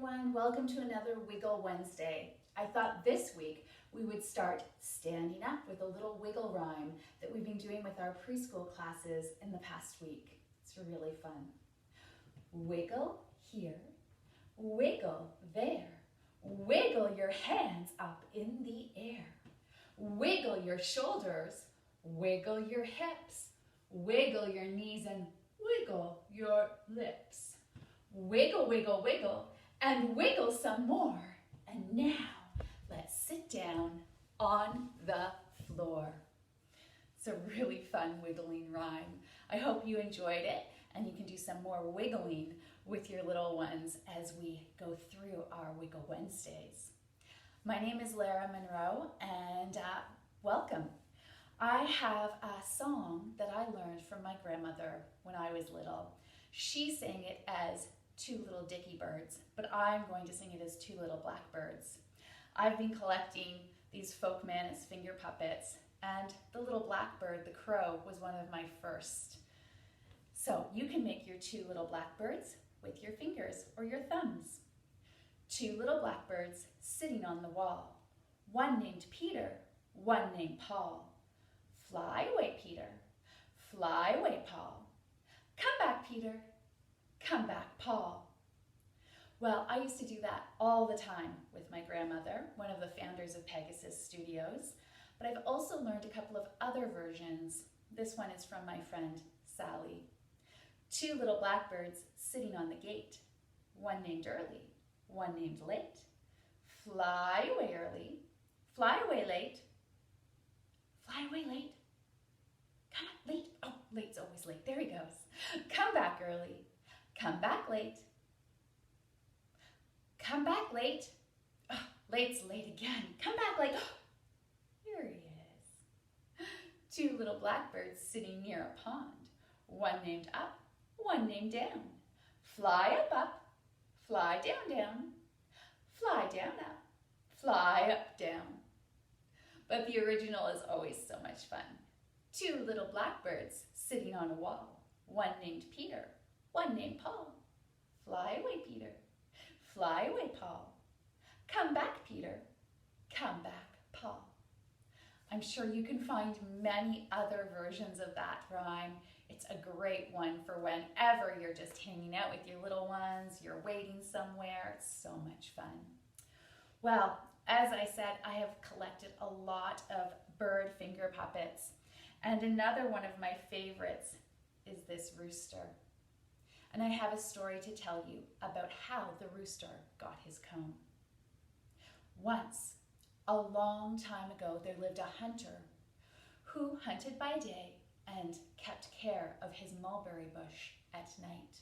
everyone, welcome to another Wiggle Wednesday. I thought this week we would start standing up with a little wiggle rhyme that we've been doing with our preschool classes in the past week. It's really fun. Wiggle here, wiggle there, wiggle your hands up in the air. Wiggle your shoulders, wiggle your hips, wiggle your knees and wiggle your lips. Wiggle, wiggle, wiggle, and wiggle some more. And now, let's sit down on the floor. It's a really fun wiggling rhyme. I hope you enjoyed it, and you can do some more wiggling with your little ones as we go through our Wiggle Wednesdays. My name is Lara Munro, and welcome. I have a song that I learned from my grandmother when I was little. She sang it as Two Little Dicky Birds, but I'm going to sing it as Two Little Blackbirds. I've been collecting these Folkman as finger puppets, and the little blackbird, the crow, was one of my first. So you can make your two little blackbirds with your fingers or your thumbs. Two little blackbirds sitting on the wall, one named Peter, one named Paul. Fly away, Peter, fly away, Paul. Come back, Peter, come back, Paul. Well, I used to do that all the time with my grandmother, one of the founders of Pegasus Studios, but I've also learned a couple of other versions. This one is from my friend, Sally. Two little blackbirds sitting on the gate, one named early, one named late. Fly away early, fly away late, fly away late. Come on, late. Oh, late's always late. There he goes. Come back early. Come back late. Come back late. Oh, late's late again. Come back late. Oh, here he is. Two little blackbirds sitting near a pond. One named up, one named down. Fly up, up. Fly down, down. Fly down, up. Fly up, down. But the original is always so much fun. Two little blackbirds sitting on a wall. One named Peter, one named Paul. Fly away, Peter. Fly away, Paul. Come back, Peter. Come back, Paul. I'm sure you can find many other versions of that rhyme. It's a great one for whenever you're just hanging out with your little ones, you're waiting somewhere. It's so much fun. Well, as I said, I have collected a lot of bird finger puppets. And another one of my favorites is this rooster. And I have a story to tell you about how the rooster got his comb. Once, a long time ago, there lived a hunter who hunted by day and kept care of his mulberry bush at night.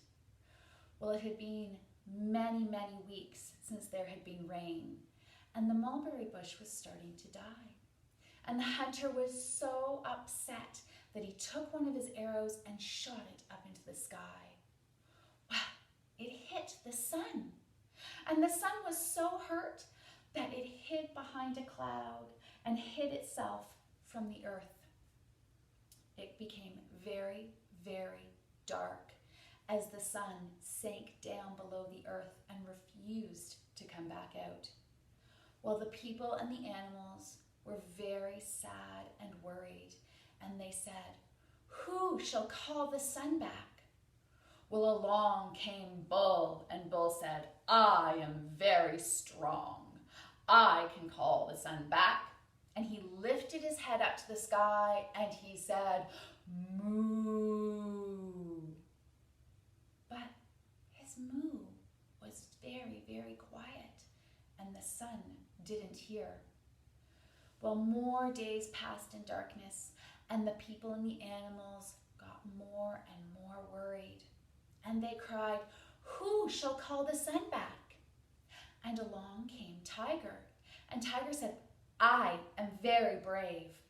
Well, it had been many, many weeks since there had been rain, and the mulberry bush was starting to die. And the hunter was so upset that he took one of his arrows and shot it up into the sky. Well, it hit the sun, and the sun was so hurt that it hid behind a cloud and hid itself from the earth. It became very, very dark as the sun sank down below the earth and refused to come back out. Well, the people and the animals were very sad and worried, and they said, "Who shall call the sun back?" Well, along came Bull, and Bull said, "I am very strong. I can call the sun back." And he lifted his head up to the sky and he said, "Moo." But his moo was very, very quiet, and the sun didn't hear. Well, more days passed in darkness, and the people and the animals got more and more worried. And they cried, "Who shall call the sun back?" And along came Tiger, and Tiger said, "I am very brave.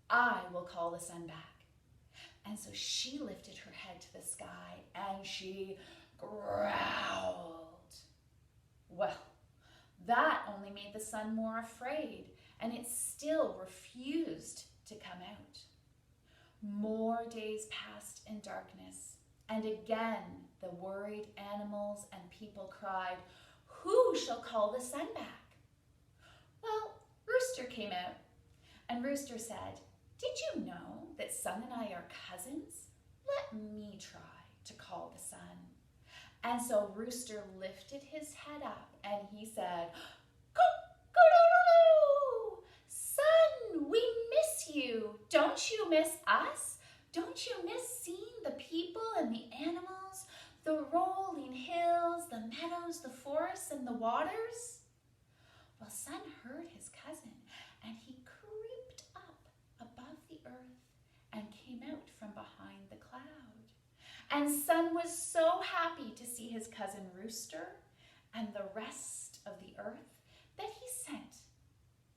I will call the sun back." And so she lifted her head to the sky and she growled. Well, that only made the sun more afraid, and it still refused to come out. More days passed in darkness, and again the worried animals and people cried, who shall call the sun back? Well, Rooster came out, and Rooster said, did you know that Sun and I are cousins? Let me try to call the sun. And so Rooster lifted his head up and he said, cock-a-doodle-doo! Sun, we miss you. Don't you miss us? Don't you miss seeing the people and the animals, the rolling hills, the meadows, the forests, and the waters? Well, Sun heard his cousin, and he creeped up above the earth and came out from behind the cloud. And Sun was so happy to see his cousin Rooster and the rest of the earth that he sent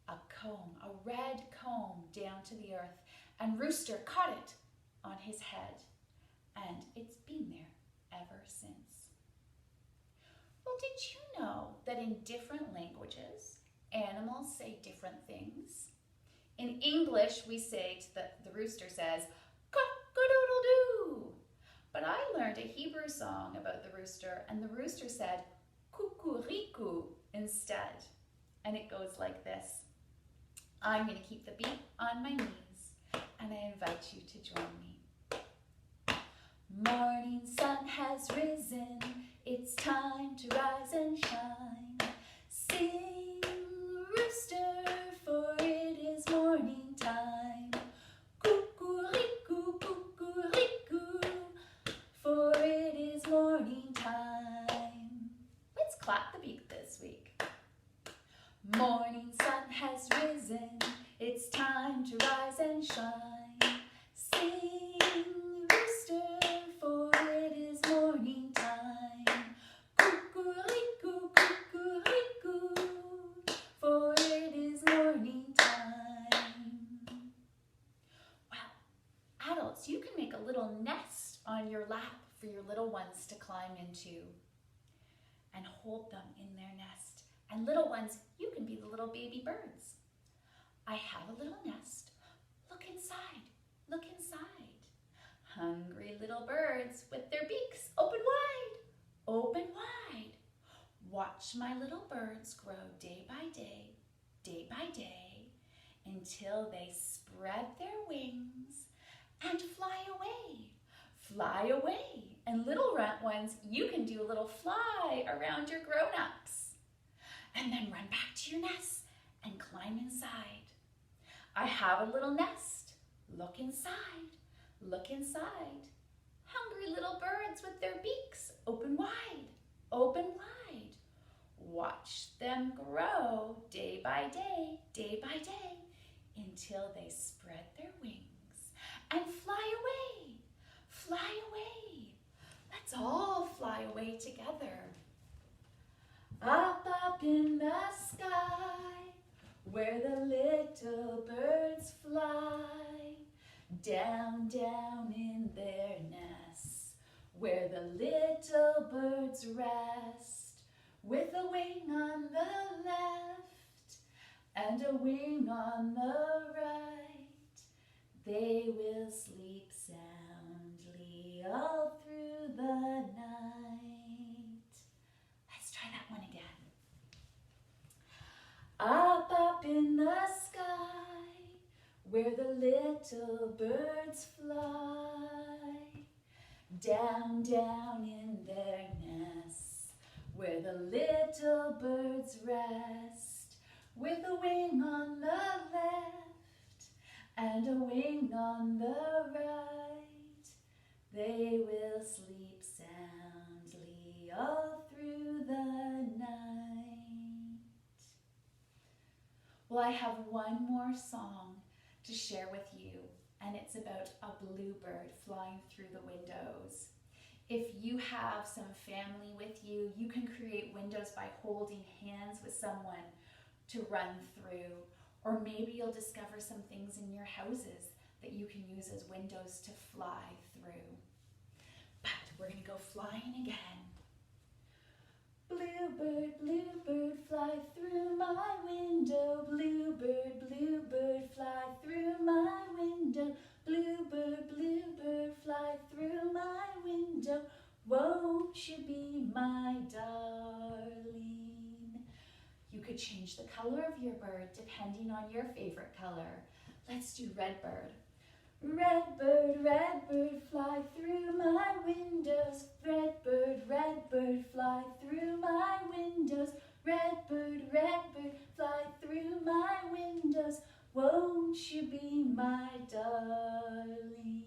a comb, a red comb, down to the earth, and Rooster caught it on his head, and it's been there ever since. Well, did you know that in different languages, animals say different things? In English, we say, the rooster says, cock-a-doodle-doo. But I learned a Hebrew song about the rooster, and the rooster said, cuckoo-ree-coo instead. And it goes like this. I'm going to keep the beat on my knees, and I invite you to join me. Morning sun has risen, it's time to rise and shine. Sing, rooster, for it is morning time. Cuckoo-ree-coo, cuckoo-ree-coo, for it is morning time. Let's clap the beat this week. Morning sun has risen, it's time to rise and shine. Sing, rooster, for it is morning time. Cuckoo-ree-coo, cuckoo-ree-coo, for it is morning time. Wow, adults, you can make a little nest on your lap for your little ones to climb into and hold them in their nest. And little ones, you can be the little baby birds. I have a little nest. Look inside. Look inside. Hungry little birds with their beaks open wide. Open wide. Watch my little birds grow day by day, until they spread their wings and fly away. Fly away. And little ones, you can do a little fly around your grown-ups. And then run back to your nest and climb inside. I have a little nest. Look inside. Look inside. Hungry little birds with their beaks open wide. Open wide. Watch them grow day by day, until they spread their wings and fly away. Fly away. Let's all fly away together. Up, up in the sky, where the little birds fly. Down, down in their nests, where the little birds rest. With a wing on the left, and a wing on the right, they will sleep soundly all through the night. Let's try that one again. Up, up in the sky, where the little birds fly. Down, down in their nests, where the little birds rest. With a wing on the left, and a wing on the right, they will sleep soundly all through the night. Well, I have one more song to share with you, and it's about a bluebird flying through the windows. If you have some family with you, you can create windows by holding hands with someone to run through, or maybe you'll discover some things in your houses that you can use as windows to fly through. But we're going to go flying again. Bluebird, bluebird, fly through my window. Bluebird, bluebird, fly through my window. Bluebird, bluebird, fly through my window. Won't you be my darling? could change the color of your bird depending on your favorite color. Let's do red bird. Red bird, fly through my windows. Red bird, fly through my windows. Red bird, fly through my windows. Won't you be my darling?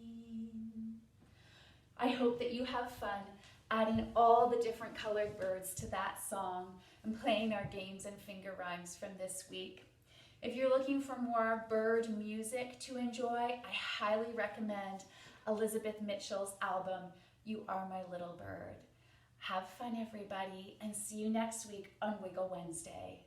I hope that you have fun adding all the different colored birds to that song and playing our games and finger rhymes from this week. If you're looking for more bird music to enjoy, I highly recommend Elizabeth Mitchell's album, You Are My Little Bird. Have fun, everybody, and see you next week on Wiggle Wednesday.